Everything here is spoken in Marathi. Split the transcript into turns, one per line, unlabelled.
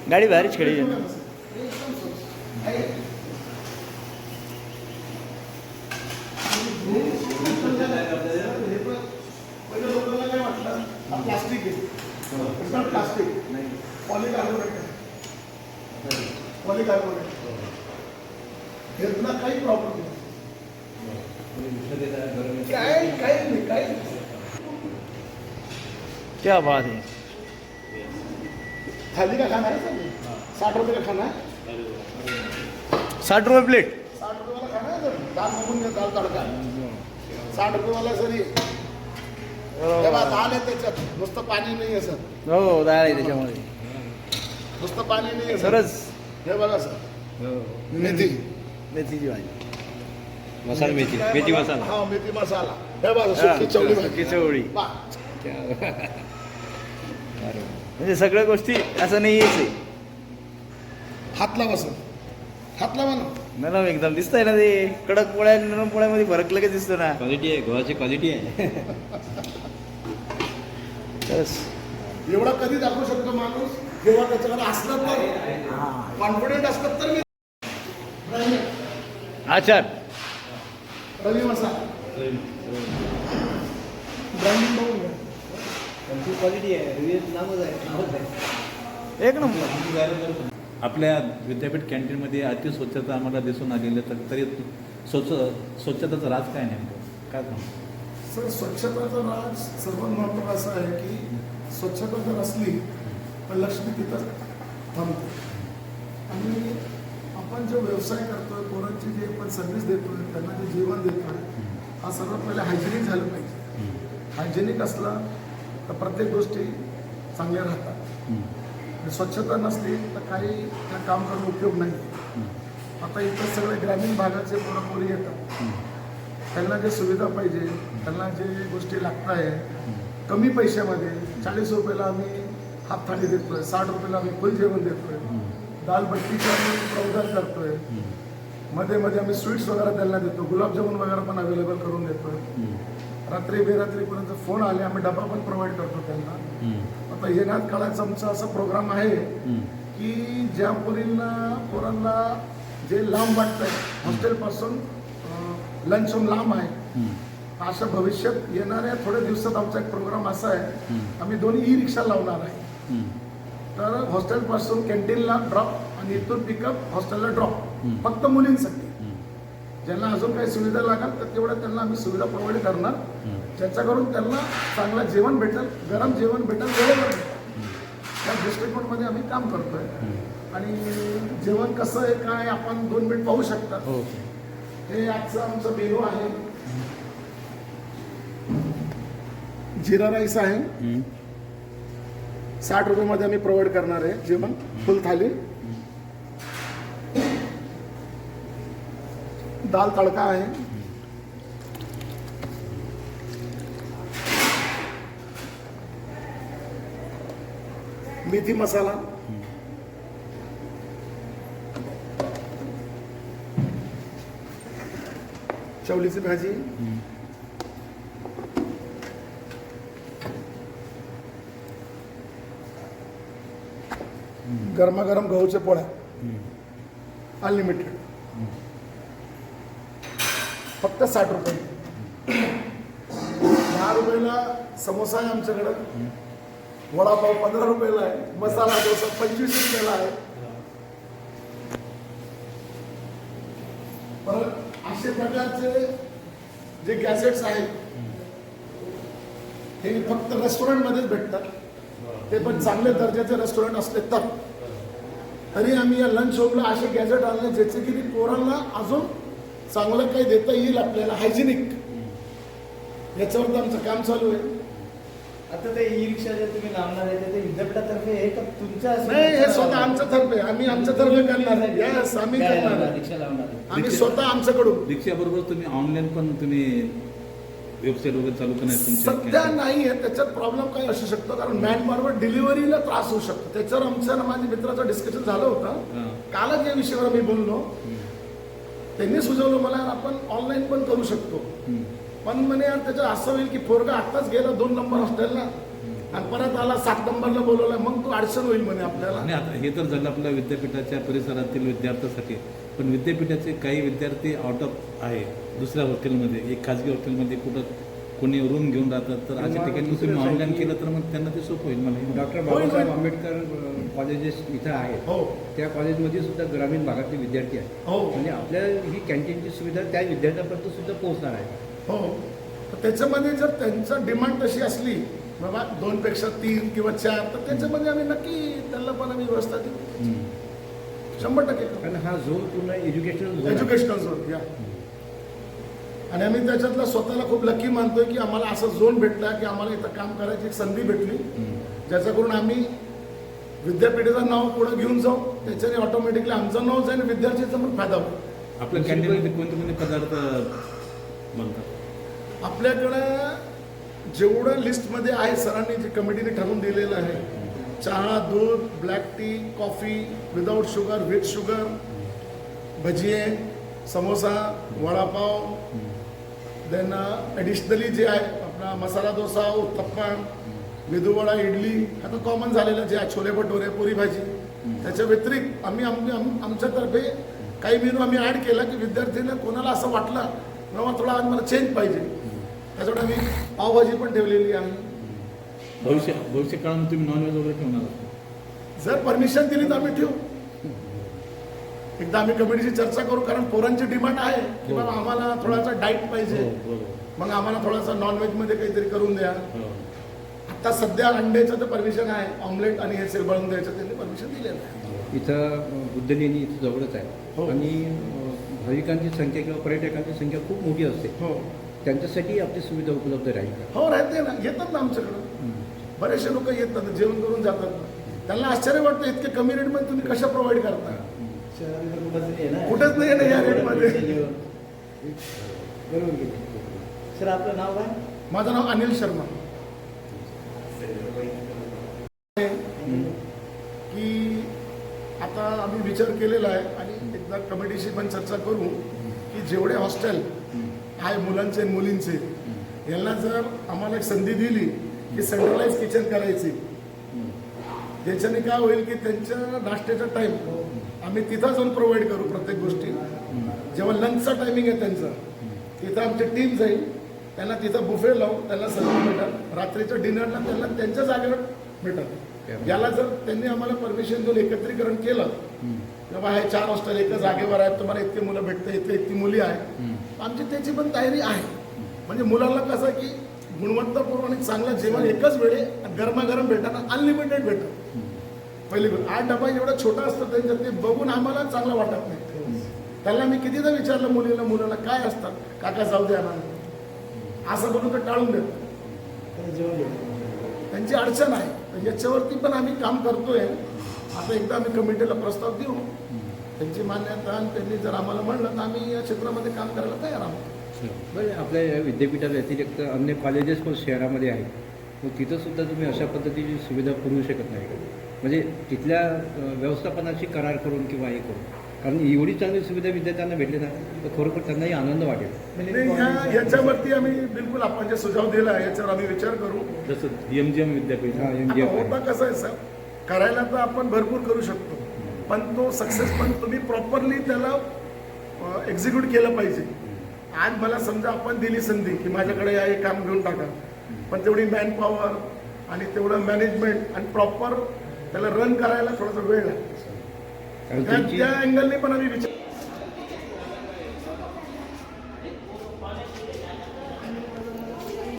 गाडी भारीच खेळी
प्लास्टिक आहे, प्लास्टिक पॉलिकार्बोनेट घेतला काही प्रॉब्लेम नाही, काही नाही.
क्या बात है.
थाली का खाना है, 60 रुपये का खाना है,
60 रुपये प्लेट.
60 रुपये वाला खाना है सर. दाल बघून घ्या, दाल तडका 60 रुपये वाला सरी. तेव्हा दाल आहे त्याच्यात, नुसतं पाणी नाही आहे सर.
हो, डाळ आहे त्याच्यामध्ये,
नुसतं पाणी नाही आहे
सरच.
हे बघा सर,
मेथीची भाजी,
मसाला मेथी मसाला.
हा, मेथी मसाला. हे बघा सुकी चवळी भाजी.
चवळी.
वाह.
म्हणजे सगळ्या गोष्टी असं नाही आहे.
हात लावा सर, हात लावा ना.
नरम एकदम दिसतंय ना ते. कडक पोळ्या आणि नरम पोळ्यामध्ये फरक लगेच दिसतो ना.
क्वालिटी आहे, गव्हाची क्वालिटी आहे.
एवढा कधी दाखवू शकतो माणूस जेव्हा त्याच्याकडे असलं तर, कॉन्फिडेंट असलं तर. मी
आचार
रवी मसाला ब्रँडिंग बघून घ्या.
क्वालिटी आहे, नामच आहे.
एक नंबर.
आपल्या विद्यापीठ कॅन्टीनमध्ये अति स्वच्छता आम्हाला दिसून आलेली तर तरी स्वच्छताचं राज काय नेमकं काय सांगतो?
सर, स्वच्छताचा राज सर्वात महत्त्वाचं असं आहे की स्वच्छता जर असली तर लक्ष्मी तिथं थांबते. आणि आपण जो व्यवसाय करतोय, पोरांची जी आपण सर्व्हिस देतोय, त्यांना जे जेवण देतोय, हा सर्वात पहिले हायजेनिक झालं पाहिजे. हायजेनिक असला तर प्रत्येक गोष्टी चांगल्या राहतात. स्वच्छता नसली तर काही त्या काम करून उपयोग नाही. आता इथं सगळे ग्रामीण भागाचे पोरपोरी येतात, त्यांना जे सुविधा पाहिजे, त्यांना जे गोष्टी लागत आहे कमी पैशामध्ये, 40 रुपयाला आम्ही हाफ थाळी देतोय, 60 रुपयाला आम्ही फुल जेवण देतोय, दाल बट्टीचं आम्ही प्रोग्राम करतोय, मध्ये मध्ये आम्ही स्वीट्स वगैरे त्यांना देतो, गुलाबजामुन वगैरे पण अवेलेबल करून देतोय. रात्री बेरात्रीपर्यंत फोन आले, आम्ही डबा पण प्रोव्हाइड करतो त्यांना. आता येण्यात काळाचा आमचा असा प्रोग्राम आहे की ज्या पोरांना जे लांब वाटतंय हॉस्टेलपासून, लंच होम लांब आहे, अशा भविष्यात येणाऱ्या थोड्या दिवसात आमचा एक प्रोग्राम असा आहे, आम्ही 2 ई-रिक्षा लावणार आहे. तर हॉस्टेलपासून कॅन्टीनला ड्रॉप आणि इथून पिकअप हॉस्टेलला ड्रॉप, फक्त मुलींसाठी. ज्यांना अजून काही सुविधा लागेल तर तेवढं त्यांना आम्ही सुविधा प्रोव्हाइड करणार, ज्याच्याकडून त्यांना चांगलं जेवण भेटेल, गरम जेवण भेटेल, वेळेवर भेटेल. त्या दृष्टिकोनामध्ये आम्ही काम करतोय. आणि जेवण कसं आहे काय आपण 2 मिनिट पाहू शकता. हे आजचं आमचं मेनू आहे. जिरा राईस आहे, 60 रुपयामध्ये आम्ही प्रोव्हाइड करणार आहे जेवण, फुल थाली. दाल तडका आहे, मेथी मसाला, चवलीची भाजी, गरमागरम गहूच्या पोळ्या अनलिमिटेड, फक्त 60 रुपये. 10 रुपयाला समोसा आहे आमच्याकडं, वडापाव 15 रुपयाला आहे, मसाला डोसा 25 रुपयाला आहे. परत असे प्रकारचे जे गॅजेट्स आहेत हे फक्त रेस्टॉरंटमध्येच भेटतात, ते पण चांगल्या दर्जाचे रेस्टॉरंट असले तर. तरी आम्ही या लंच होमला असे गॅजेट आणले ज्याचे की पोरांना अजून चांगलं काही देता येईल आपल्याला, हायजेनिक. याच्यावर तर आमचं काम चालू आहे.
आता ते ई-रिक्षा जे तुम्ही लावणार आहे ते विद्यापीठातर्फे हे का तुमच्या?
नाही, हे स्वतः आमच्या तर्फे, आम्ही आमच्या तर्फे करणार आहे. यस, आम्ही करणार आहे.
रिक्षा लावणार,
आम्ही स्वतः आमच्याकडून.
रिक्षाबरोबर तुम्ही ऑनलाईन पण तुम्ही वेबसाईट वगैरे चालू करणार
सध्या नाही आहे, त्याच्यात प्रॉब्लेम काय असू शकतो, कारण मॅन पॉवर डिलिव्हरीला त्रास होऊ शकतो. त्याच्यावर आमच्या माझ्या मित्राचं डिस्कशन झालं होतं कालच, या विषयावर मी बोललो त्यांनी सुचवलं मला यार आपण ऑनलाईन पण करू शकतो. पण म्हणे यार त्याचं असं होईल की पोरगा आत्ताच गेला 2 नंबर हॉस्टेलला आणि परत आला 7 नंबरला बोलवला, मग तो अडचण होईल म्हणे आपल्याला.
आणि आता हे तर झालं आपल्या विद्यापीठाच्या परिसरातील विद्यार्थ्यांसाठी, पण विद्यापीठाचे काही विद्यार्थी आउट ऑफ आहे दुसऱ्या हॉस्टेलमध्ये, एक खाजगी हॉस्टेलमध्ये कुठं कोणी रूम घेऊन राहतात, तर अशा ठिकाणी तुम्ही ऑनलाईन केलं तर मग त्यांना ते सोपं होईल. मला
डॉक्टर बाबासाहेब आंबेडकर कॉलेजेस इथं आहेत,
हो
त्या कॉलेजमध्ये सुद्धा ग्रामीण भागातले विद्यार्थी आहेत.
हो
म्हणजे आपल्या ही कॅन्टीनची सुविधा त्या विद्यार्थ्यांपर्यंत सुद्धा पोहोचणार आहे.
हो. तर त्याच्यामध्ये जर त्यांचं डिमांड तशी असली बाबा 2 पेक्षा 3 किंवा 4, तर त्याच्यामध्ये आम्ही नक्की त्यांना पण आम्ही व्यवस्था देऊ. 100%
कारण हा झोन पूर्ण एज्युकेशनल
एज्युकेशनल झोन या. आणि आम्ही त्याच्यातला स्वतःला खूप लकी मानतोय की आम्हाला असा झोन भेटला की आम्हाला इथं काम करायची एक संधी भेटली, ज्याचा करून आम्ही विद्यापीठाचं नाव पुढे घेऊन जाऊ. त्याच्याने ऑटोमॅटिकली आमचं नाव जाईल, विद्यार्थ्यांचा पण फायदा होईल.
आपल्या कॅन्टीनमध्ये कोणते कोणते पदार्थ बनतात?
आपल्याकडं जेवढं लिस्टमध्ये आहे सरांनी जे कमिटीने ठरवून दिलेलं आहे, चहा, दूध, black tea, coffee without sugar, with sugar, भजिये, समोसा, वडापाव, देन ॲडिशनली जे आहे आपला मसाला डोसा, उत्तप्पा, मेदूवडा, इडली, आता कॉमन झालेलं जे आहे छोले भटोरे, पुरी भाजी. त्याच्या व्यतिरिक्त आम्ही आमच्यातर्फे काही मेनू आम्ही ॲड केला की विद्यार्थ्यांना कोणाला असं वाटलं बाबा थोडा आज मला चेंज पाहिजे, त्याच्यावर आम्ही पावभाजी पण ठेवलेली आहे.
भविष्य काळामध्ये तुम्ही नॉनव्हेज वगैरे ठेवणार आहात?
जर परमिशन दिली तर आम्ही ठेवू. एकदा आम्ही कमिटीशी चर्चा करू, कारण पोरांची डिमांड आहे की बाबा आम्हाला थोडासा डाईट पाहिजे, मग आम्हाला थोडासा नॉनव्हेजमध्ये काहीतरी करून द्या. आता सध्या अंड्याचं तर परमिशन आहे, ऑमलेट आणि हे बनवून द्यायचं त्यांनी परमिशन दिलेलं आहे.
इथं बुद्धलेणी इथं जवळच आहे.
हो.
आणि भाविकांची संख्या किंवा पर्यटकांची संख्या खूप मोठी असते.
हो
त्यांच्यासाठी आपली सुविधा उपलब्ध राहील.
हो राहते ना, येतात ना आमच्याकडं. बरेचसे लोक येतात, जेवण करून जातात ना. त्यांना आश्चर्य वाटतं इतके कमी रेटमध्ये तुम्ही कशा प्रोव्हाइड करता. कुठंच नाही ना या रेटमध्ये.
सर आपलं नाव काय?
माझं नाव अनिल शर्मा. की आता आम्ही विचार केलेला आहे आणि एकदा कमिटीशी पण चर्चा करू की जेवढे हॉस्टेल आहे मुलांचे आणि मुलींचे, यांना जर आम्हाला एक संधी दिली की सेंट्रलाइज किचन करायची, ज्याच्याने काय होईल की त्यांच्या नाश्त्याचा टाईम आम्ही तिथं जाऊन प्रोव्हाइड करू. प्रत्येक गोष्टी जेव्हा लंचचा टायमिंग आहे त्यांचा, तिथं आमची टीम जाईल, त्यांना तिथं बुफे लावू, त्यांना सर्व भेटल. रात्रीच्या डिनरला त्यांना त्यांच्या जागेवर भेटल. याला जर त्यांनी आम्हाला परमिशन देऊन एकत्रीकरण केलं किंवा हे 4 हॉस्टेल एका जागेवर आहेत, तुम्हाला इतकी मुलं भेटतं, इथे इतकी मुली आहेत, आमची त्याची पण तयारी आहे. म्हणजे मुलांना कसं की गुणवत्तापूर्ण आणि चांगलं जेवण एकच वेळे गरमागरम भेटताना अनलिमिटेड भेटतं. पहिली गोष्ट, 8 डबा एवढा छोटा असतं त्यांच्यात, ते बघून आम्हाला चांगलं वाटत नाही. त्याला मी कितीदा विचारलं मुलांना काय असतात, काका जाऊ द्या ना, असं बोलून तर टाळून देतो. त्यांची अडचण आहे. याच्यावरती पण आम्ही काम करतोय. आता एकदा आम्ही कमिटीला प्रस्ताव देऊ, त्यांची मान्यता आणि त्यांनी जर आम्हाला म्हणलं तर आम्ही या क्षेत्रामध्ये काम करायला तयार आहोत.
बरं, आपल्या या विद्यापीठा व्यतिरिक्त अन्य कॉलेजेस पण शहरामध्ये आहेत, मग तिथं सुद्धा तुम्ही अशा पद्धतीची सुविधा पुरवू शकत नाही का? म्हणजे तिथल्या व्यवस्थापनाशी करार करून किंवा हे करून, कारण एवढी चांगली सुविधा विद्यार्थ्यांना भेटली ना तर खरोखर त्यांनाही आनंद वाटेल.
म्हणजे याच्यावरती आम्ही बिलकुल आपण जे सुझाव दिला आहे याच्यावर आम्ही विचार करू.
जसं MGM विद्यापीठ.
आता होता कसं आहे सर, करायला तर आपण भरपूर करू शकतो, पण तो सक्सेस पण तुम्ही प्रॉपरली त्याला एक्झिक्यूट केलं पाहिजे. आज मला समजा आपण दिली संधी की माझ्याकडे या हे काम घेऊन टाका, पण तेवढी मॅन पॉवर आणि तेवढं मॅनेजमेंट आणि प्रॉपर त्याला रन करायला थोडासा वेळ लागतो. त्या अँगलने पण आम्ही विचार